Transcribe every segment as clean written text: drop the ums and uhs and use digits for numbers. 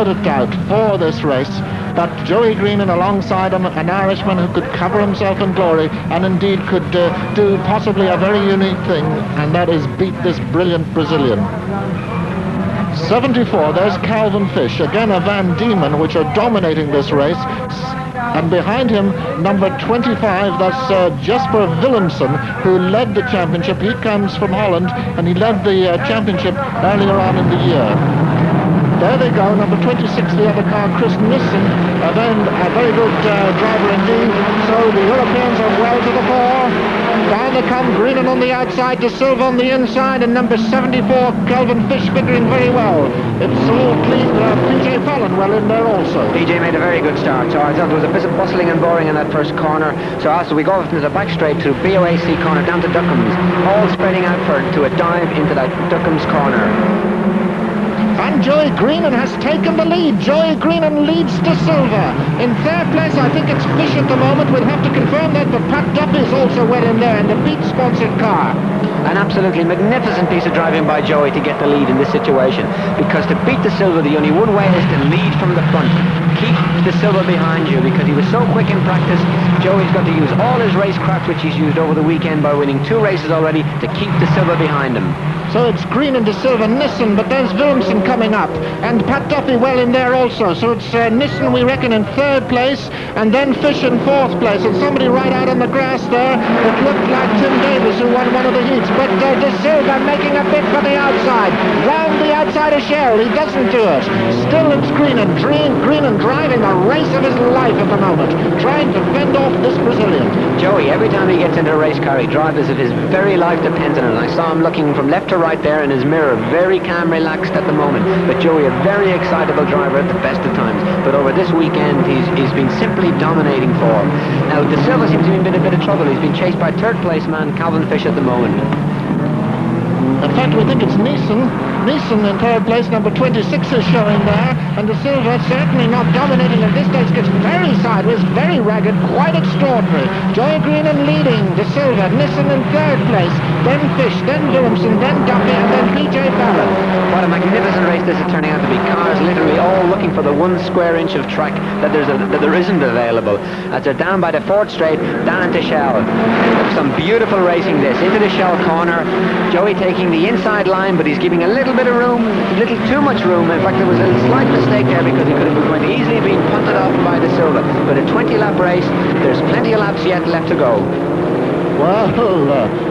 a doubt for this race that Joey Greenan alongside an Irishman who could cover himself in glory and indeed could do possibly a very unique thing, and that is beat this brilliant Brazilian. 74, there's Calvin Fish, again a Van Diemen, which are dominating this race. And behind him, number 25, that's Jesper Willemsen, who led the championship. He comes from Holland, and he led the championship earlier on in the year. There they go, number 26, the other car, Chris Nissen, a very good driver indeed. So the Europeans are well to the fore. Down they come, Greenan on the outside, De Silva on the inside, and number 74, Calvin Fish, figuring very well. It's all clean, PJ Fallon well in there also. PJ made a very good start, so I thought there was a bit of bustling and boring in that first corner. So after we go into the back straight to BOAC corner, down to Duckham's, all spreading out to a dive into that Duckham's corner. And Joey Greenan has taken the lead. Joey Greenan leads De Silva. In third place, I think it's Fish at the moment. We'll have to confirm that, but Pat Duffy is also well in there in the Beat-sponsored car. An absolutely magnificent piece of driving by Joey to get the lead in this situation, because to beat De Silva, the only one way is to lead from the front. Keep De Silva behind you, because he was so quick in practice. Joey's got to use all his racecraft, which he's used over the weekend by winning 2 races already, to keep De Silva behind him. So it's Greenan, De Silva, Nissen, but there's Willemsen coming up, and Pat Duffy well in there also. So it's Nissen, we reckon, in third place, and then Fish in fourth place, and somebody right out on the grass there. It looked like Tim Davis, who won one of the heats, but De Silva making a bid for the outside, round the outside of Shell. He doesn't do it. Still it's Greenan driving the race of his life at the moment, trying to fend off this Brazilian. Joey, every time he gets into a race car, he drives as if his very life depends on it. And I saw him looking from left to right there in his mirror, very calm, relaxed at the moment. But Joey, a very excitable driver at the best of times. But over this weekend, he's been simply dominating form. Now, De Silva seems to be in a bit of trouble. He's been chased by third place man Calvin Fish at the moment. In fact, we think it's Nissen in third place, number 26 is showing there, and De Silva certainly not dominating at this stage, gets very sideways, very ragged, quite extraordinary. Joey Greenan leading, De Silva, Nissen in third place, then Fish, then Willemsen, then Duffy, and then PJ Fallon. What a magnificent race this is turning out to be. Cars literally all looking for the 1 square inch of track that there isn't available. As they're down by the 4th straight, down to Shell. Some beautiful racing this, into the Shell corner. Joey taking the inside line, but he's giving a little bit of room, a little too much room. In fact, there was a slight mistake there, because he could have been going to easily been punted off by De Silva. But a 20-lap race, there's plenty of laps yet left to go. Well,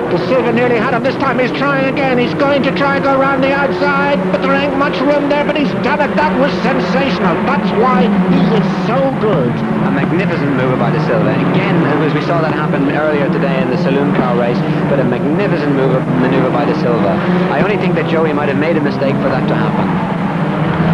De Silva nearly had him this time. He's trying again. He's going to try and go around the outside, but there ain't much room there, but he's done it. That was sensational. That's why he is so good. A magnificent move by De Silva. Again, as we saw that happen earlier today in the saloon car race, but a magnificent maneuver by De Silva. I only think that Joey might have made a mistake for that to happen.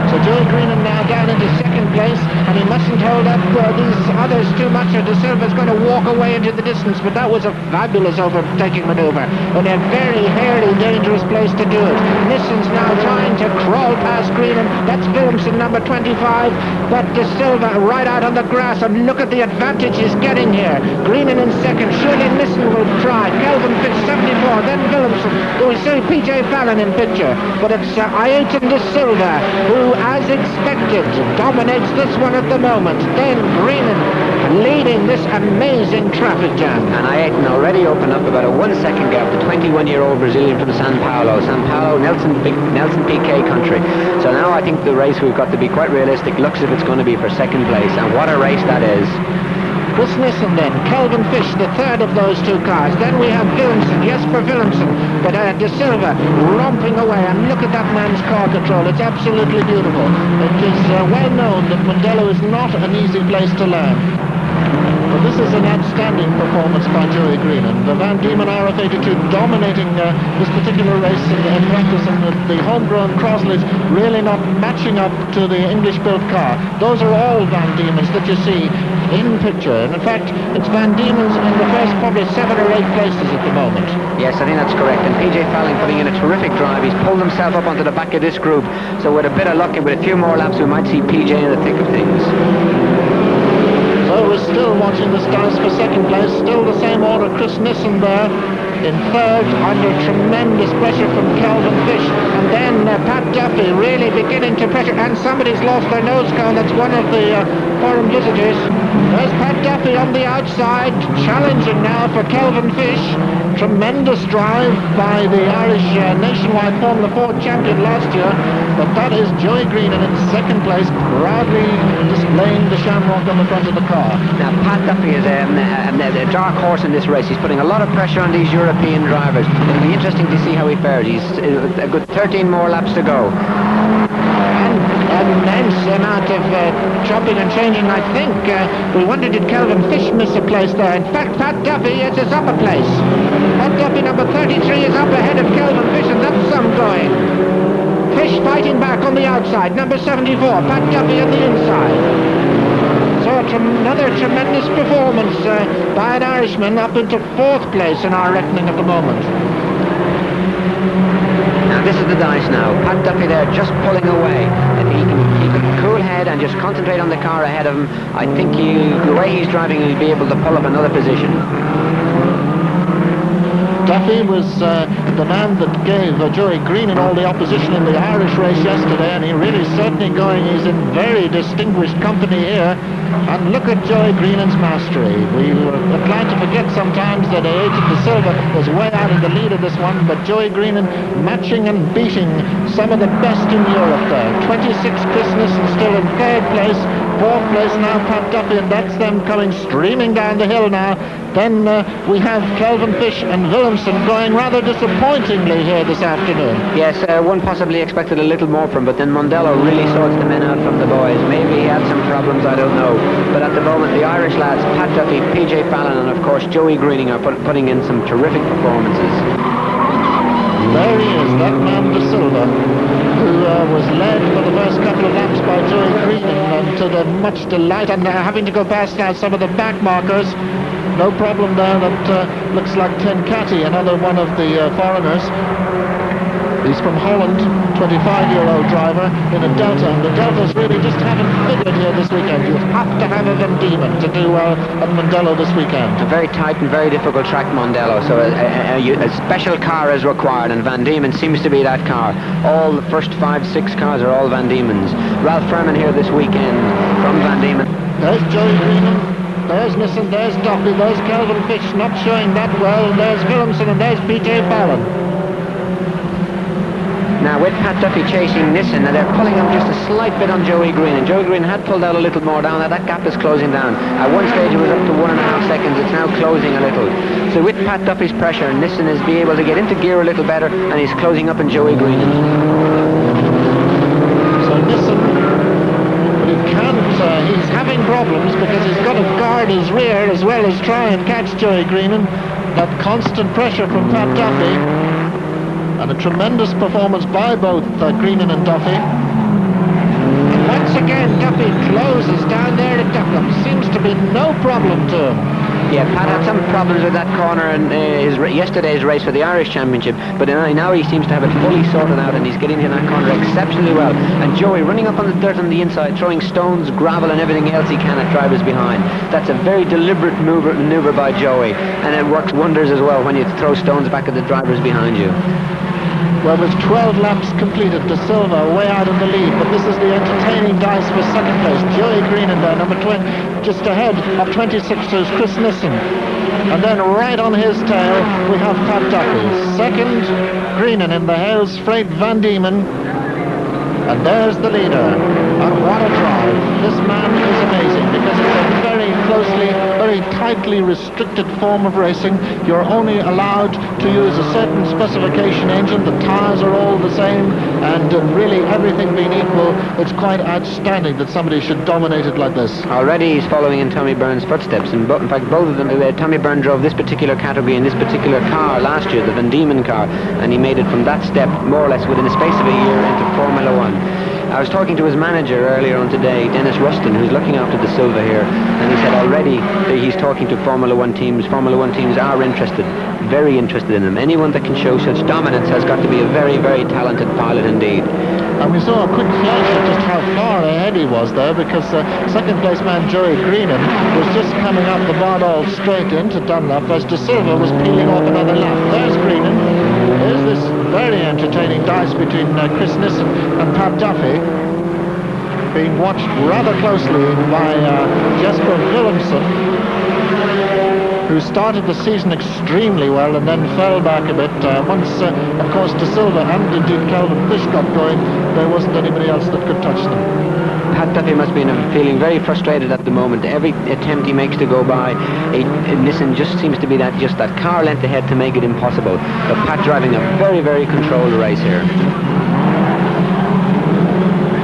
So Joey Greenan now down into second place, and he mustn't hold up these others too much, or De Silva's going to walk away into the distance. But that was a fabulous overtaking maneuver, in a very hairy, dangerous place to do it. Nissen's now trying to crawl past Greenan. That's Willemsen, number 25, but De Silva right out on the grass, and look at the advantage he's getting here. Greenan in second, surely Nissen will try. Calvin Fish 74, then Willemsen. We see PJ Fallon in picture, but it's Ayrton De Silva who, as expected, dominates this one at the moment. Then Greenan leading this amazing traffic jam. And Ayrton already opened up about a 1 second gap, the 21-year-old Brazilian from Sao Paulo, Nelson Piquet country. So now I think the race, we've got to be quite realistic, looks as if it's going to be for second place, and what a race that is. Chris Nissen then, Calvin Fish, the third of those 2 cars. Then we have Willemsen, Jesper Willemsen, but De Silva romping away. And look at that man's car control. It's absolutely beautiful. It is well known that Mondello is not an easy place to learn. But this is an outstanding performance by Joey Greenan. The Van Diemen RF82 dominating this particular race in practice, and the homegrown Crosley's really not matching up to the English-built car. Those are all Van Diemens that you see in picture, and in fact it's Van Diemen's in the first probably 7 or 8 places at the moment. Yes, I think that's correct, and PJ Fallon putting in a terrific drive. He's pulled himself up onto the back of this group, so with a bit of luck and with a few more laps we might see PJ in the thick of things. So we're still watching the stars for second place, still the same order. Chris Nissen there, in third under tremendous pressure from Kelvin Fish. And then Pat Duffy really beginning to pressure, and somebody's lost their nose cone. That's one of the foreign visitors. There's Pat Duffy on the outside, challenging now for Kelvin Fish. Tremendous drive by the Irish nationwide Formula 4 champion last year, but that is Joey Greenan in second place, proudly displaying the shamrock on the front of the car. Now, Pat Duffy is a dark horse in this race. He's putting a lot of pressure on these European drivers. It'll be interesting to see how he fares. He's a good 13 more laps to go. An immense amount of chopping and changing, I think. We wondered, did Kelvin Fish miss a place there? In fact, Pat Duffy is his upper place. Pat Duffy, number 33, is up ahead of Kelvin Fish, and that's some going. Fish fighting back on the outside, number 74, Pat Duffy on the inside. So another tremendous performance by an Irishman, up into fourth place in our reckoning at the moment. Now this is the dice now. Pat Duffy there just pulling away. If he can keep a cool head and just concentrate on the car ahead of him, I think the way he's driving, he'll be able to pull up another position. Duffy was the man that gave Joey Greenan all the opposition in the Irish race yesterday, and he really certainly he's in very distinguished company here. And look at Joey Greenan's mastery. We were inclined to forget sometimes that Ayrton de Silva was way out in the lead of this one, but Joey Greenan matching and beating some of the best in Europe there. 26 Christmas and still in third place. Fourth place now Pat Duffy, and that's them coming streaming down the hill now. Then we have Kelvin Fish and Williamson going rather disappointingly here this afternoon. Yes, one possibly expected a little more from, but then Mondello really sorts the men out from the boys. Maybe he had some problems, I don't know. But at the moment, the Irish lads, Pat Duffy, PJ Fallon, and of course Joey Greenan are putting in some terrific performances. There he is, that man de Silva, who was led for the first couple of laps by Joey Greenan, to the much delight, and having to go past now some of the back markers. No problem there. That looks like Tenkati, another one of the foreigners. He's from Holland, 25-year-old driver in a Delta, and the Deltas really just haven't figured here this weekend. You have to have a Van Diemen to do well at Mondello this weekend. A very tight and very difficult track, Mondello, so a special car is required, and Van Diemen seems to be that car. All the first 5-6 cars are all Van Diemens. Ralph Furman here this weekend from Van Diemen. There's Joey Greenan, there's Nissen, there's Duffy, there's Kelvin Fish not showing that well, there's Williamson, and there's PJ Fallon. Now with Pat Duffy chasing Nissen, and they're pulling him just a slight bit on Joey Greenan. Joey Greenan had pulled out a little more down. Now that gap is closing down. At one stage it was up to 1.5 seconds. It's now closing a little. So with Pat Duffy's pressure, Nissen is be able to get into gear a little better, and he's closing up on Joey Greenan. So Nissen, but he can't, he's having problems because he's got to guard his rear as well as try and catch Joey Greenan. That constant pressure from Pat Duffy. And a tremendous performance by both Greenan and Duffy. And once again, Duffy closes down there at Duckham. Seems to be no problem to him. Yeah, Pat had some problems with that corner in yesterday's race for the Irish Championship, but now he seems to have it fully sorted out, and he's getting into that corner exceptionally well. And Joey running up on the dirt on the inside, throwing stones, gravel, and everything else he can at drivers behind. That's a very deliberate maneuver by Joey, and it works wonders as well when you throw stones back at the drivers behind you. Well, with 12 laps completed, De Silva way out in the lead, but this is the entertaining dice for second place. Joey Greenan there, number 20, just ahead of 26 to Chris Nissen. And then right on his tail, we have Pat Duffy. Second, Greenan in the Hales Freight Van Diemen. And there's the leader. And what a drive. This man is amazing because it's a very closely, very tightly restricted form of racing. You're only allowed to use a certain specification engine. The tires are all the same, and really everything being equal, it's quite outstanding that somebody should dominate it like this. Already he's following in Tommy Byrne's footsteps, and in fact both of them, Tommy Byrne drove this particular category in this particular car last year, the Van Diemen car, and he made it from that step more or less within the space of a year into Formula 1. I was talking to his manager earlier on today, Dennis Ruston, who's looking after De Silva here, and he said already that he's talking to Formula 1 teams. Formula 1 teams are interested, very interested in him. Anyone that can show such dominance has got to be a very, very talented pilot indeed. And we saw a quick flash of just how far ahead ahead he was there, because second place man Joey Greenan was just coming up the Bardolph straight into Dunlop as De Silva was peeling off another lap. There's Greenan. There's this very entertaining dice between Chris Nissen and Pat Duffy, being watched rather closely by Jesper Willemsen, who started the season extremely well and then fell back a bit. Once, of course, De Silva and indeed Calvin Fish got going, there wasn't anybody else that could touch them. Pat Duffy must be feeling very frustrated at the moment. Every attempt he makes to go by, Nissen just seems to be just that car length ahead to make it impossible. But Pat driving a very, very controlled race here.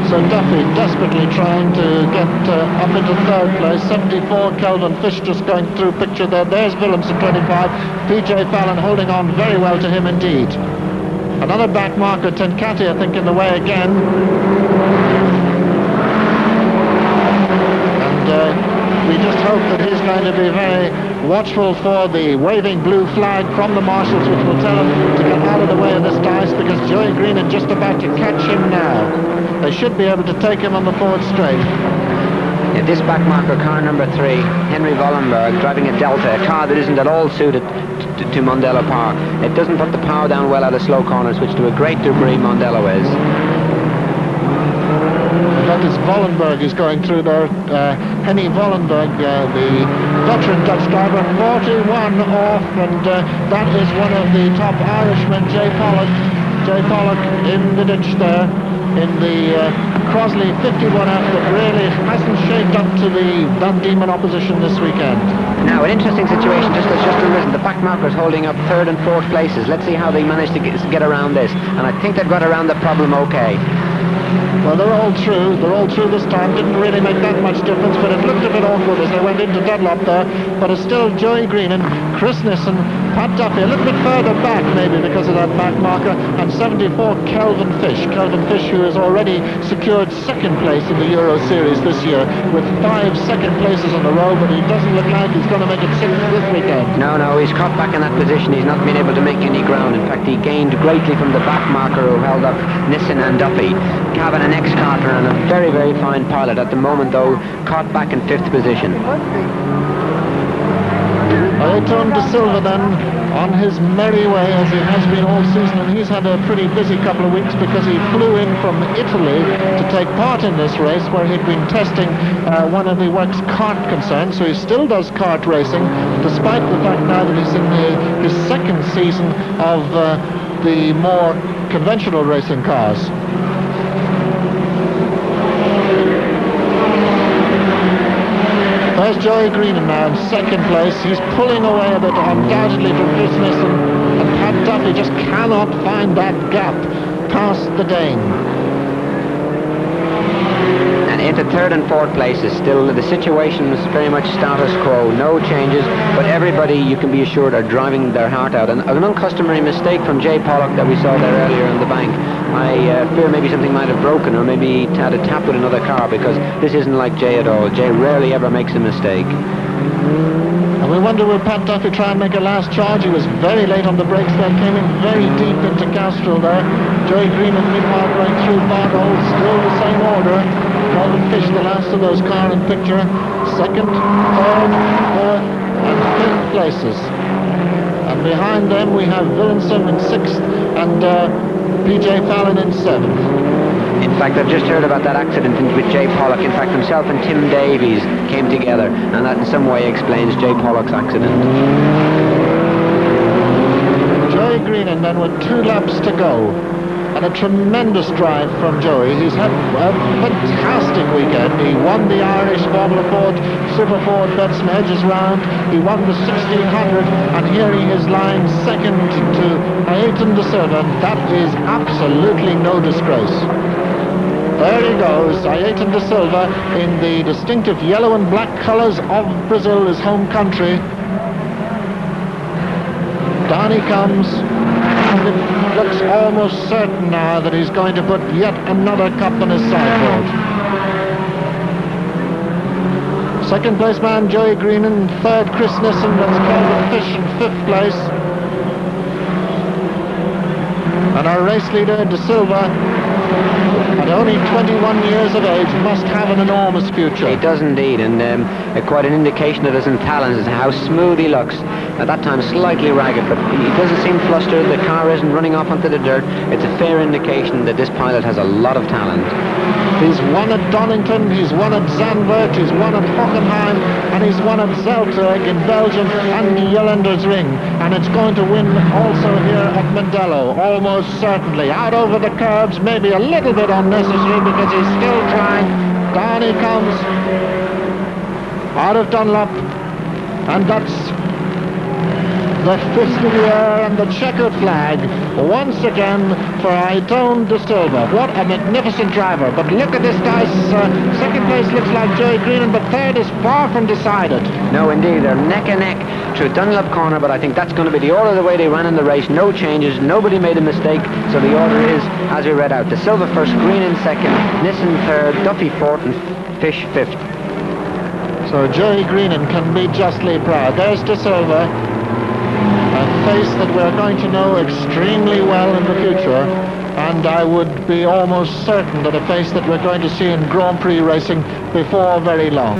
So Duffy desperately trying to get up into third place. 74, Calvin Fish just going through picture there. There's Willemsen, 25. PJ Fallon holding on very well to him indeed. Another back marker, Tenkati, I think, in the way again. We just hope that he's going to be very watchful for the waving blue flag from the marshals, which will tell him to get out of the way of this dice, because Joey Green is just about to catch him now. They should be able to take him on the forward straight. Yeah, this back marker, car number 3, Henry Wallenberg, driving a Delta, a car that isn't at all suited to Mondello power. It doesn't put the power down well out of slow corners, which to a great degree Mondello is. That is Wallenberg is going through there. Henny Wallenberg, the veteran Dutch driver, 41 off, and that is one of the top Irishmen, Jay Pollock. Jay Pollock in the ditch there, in the Crosley 51F that really hasn't shaped up to the Van Diemen opposition this weekend. Now, an interesting situation just has just arisen. The back markers holding up third and fourth places. Let's see how they manage to get around this. And I think they've got around the problem okay. Well, they're all through. They're all through this time. Didn't really make that much difference, but it looked a bit awkward as they went into Dunlop there. But it's still Joey Greenan, Chris Nissen, Pat Duffy, a little bit further back maybe because of that back marker, and 74, Calvin Fish. Calvin Fish, who has already secured second place in the Euro Series this year with 5 second places in a row, but he doesn't look like he's going to make it 6th this weekend. No, he's caught back in that position. He's not been able to make any ground. In fact, he gained greatly from the back marker who held up Nissen and Duffy. Cavan, an ex-carter and a very, very fine pilot. At the moment, though, caught back in 5th position. Ayrton De Silva then on his merry way as he has been all season, and he's had a pretty busy couple of weeks because he flew in from Italy to take part in this race where he'd been testing one of the works kart concerns. So he still does kart racing despite the fact now that he's in his second season of the more conventional racing cars. There's Joey Greenan now in second place. He's pulling away a bit undoubtedly from Chris Nissen, and Pat Duffy just cannot find that gap past the Dane. And into 3rd and 4th places. Still, the situation is very much status quo. No changes, but everybody, you can be assured, are driving their heart out. And an uncustomary mistake from Jay Pollock that we saw there earlier on the bank. I fear maybe something might have broken, or maybe he had a tap with another car, because this isn't like Jay at all. Jay rarely ever makes a mistake. And we wonder, will Pat Duffy try and make a last charge? He was very late on the brakes there, came in very deep into Castrol there. Joey Greenan meanwhile going through Bardol, still the same order. Calvin Fish, the last of those car in picture. 2nd, 3rd, 4th and 5th places. And behind them we have Willemsen in 6th and PJ Fallon in 7th. In fact, I've just heard about that accident with Jay Pollock. In fact, himself and Tim Davies came together, and that in some way explains Jay Pollock's accident. Joey Greenan then with 2 laps to go, and a tremendous drive from Joey. He's had a fantastic weekend. He won the Irish Formula Ford Super Ford Betson Hedges round. He won the 1600, and here he is lying second to Ayrton De Silva. That is absolutely no disgrace. There he goes, Ayrton De Silva in the distinctive yellow and black colours of Brazil, his home country. Down he comes, and it looks almost certain now that he's going to put yet another cup on his sideboard. Second place man Joey Greenan, 3rd Chris Nissen, that's Calvin Fish in 5th place. And our race leader De Silva, and at only 21 years of age, must have an enormous future. He does indeed, and quite an indication of his talents is how smooth he looks. At that time, slightly ragged, but he doesn't seem flustered. The car isn't running off onto the dirt. It's a fair indication that this pilot has a lot of talent. He's won at Donington, he's won at Zandvoort, he's won at Hockenheim, and he's won at Zeltereg in Belgium and Jelender's Ring. And it's going to win also here at Mondello, almost certainly. Out over the curbs, maybe a little bit unnecessary because he's still trying. Down he comes, out of Dunlop, and that's the fist of the air and the checkered flag once again for Ayrton de Silva. What a magnificent driver. But look at this dice. Second place looks like Joey Greenan, but third is far from decided. No, indeed, they're neck and neck through Dunlop Corner, but I think that's going to be the order of the way they ran in the race. No changes, nobody made a mistake, so the order is, as we read out, de Silva first, Greenan second, Nissen third, Duffy fourth, and Fish fifth. So Joey Greenan can be justly proud. There's de Silva, a face that we're going to know extremely well in the future, and I would be almost certain that a face that we're going to see in Grand Prix racing before very long.